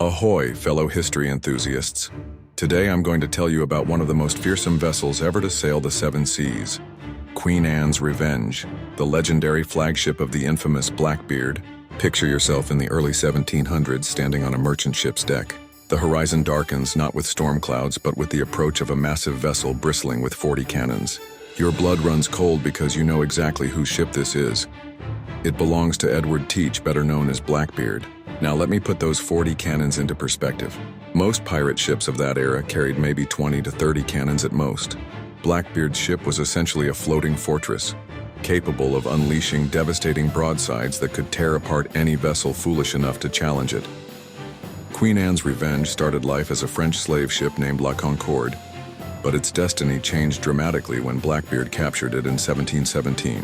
Ahoy, fellow history enthusiasts. Today I'm going to tell you about one of the most fearsome vessels ever to sail the seven seas. Queen Anne's Revenge, the legendary flagship of the infamous Blackbeard. Picture yourself in the early 1700s standing on a merchant ship's deck. The horizon darkens not with storm clouds but with the approach of a massive vessel bristling with 40 cannons. Your blood runs cold because you know exactly whose ship this is. It belongs to Edward Teach, better known as Blackbeard. Now let me put those 40 cannons into perspective. Most pirate ships of that era carried maybe 20 to 30 cannons at most. Blackbeard's ship was essentially a floating fortress, capable of unleashing devastating broadsides that could tear apart any vessel foolish enough to challenge it. Queen Anne's Revenge started life as a French slave ship named La Concorde, but its destiny changed dramatically when Blackbeard captured it in 1717.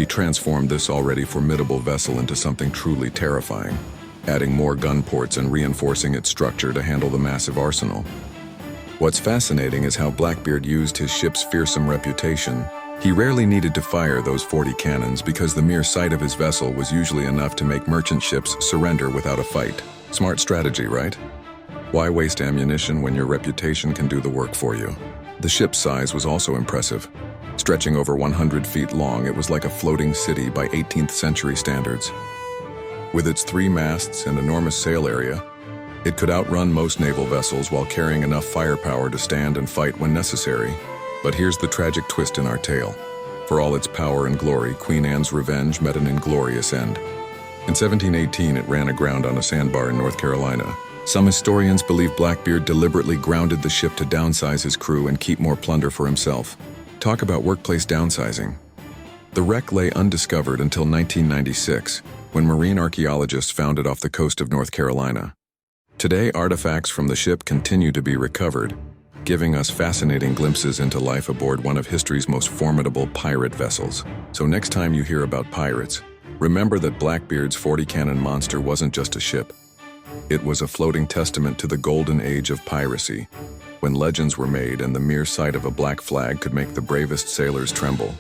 He transformed this already formidable vessel into something truly terrifying, adding more gun ports and reinforcing its structure to handle the massive arsenal. What's fascinating is how Blackbeard used his ship's fearsome reputation. He rarely needed to fire those 40 cannons because the mere sight of his vessel was usually enough to make merchant ships surrender without a fight. Smart strategy, right? Why waste ammunition when your reputation can do the work for you? The ship's size was also impressive. Stretching over 100 feet long, it was like a floating city by 18th century standards. With its 3 masts and enormous sail area, it could outrun most naval vessels while carrying enough firepower to stand and fight when necessary. But here's the tragic twist in our tale. For all its power and glory, Queen Anne's Revenge met an inglorious end. In 1718, it ran aground on a sandbar in North Carolina. Some historians believe Blackbeard deliberately grounded the ship to downsize his crew and keep more plunder for himself. Talk about workplace downsizing. The wreck lay undiscovered until 1996, when marine archaeologists found it off the coast of North Carolina. Today, artifacts from the ship continue to be recovered, giving us fascinating glimpses into life aboard one of history's most formidable pirate vessels. So next time you hear about pirates, remember that Blackbeard's 40-cannon monster wasn't just a ship. It was a floating testament to the golden age of piracy, when legends were made and the mere sight of a black flag could make the bravest sailors tremble.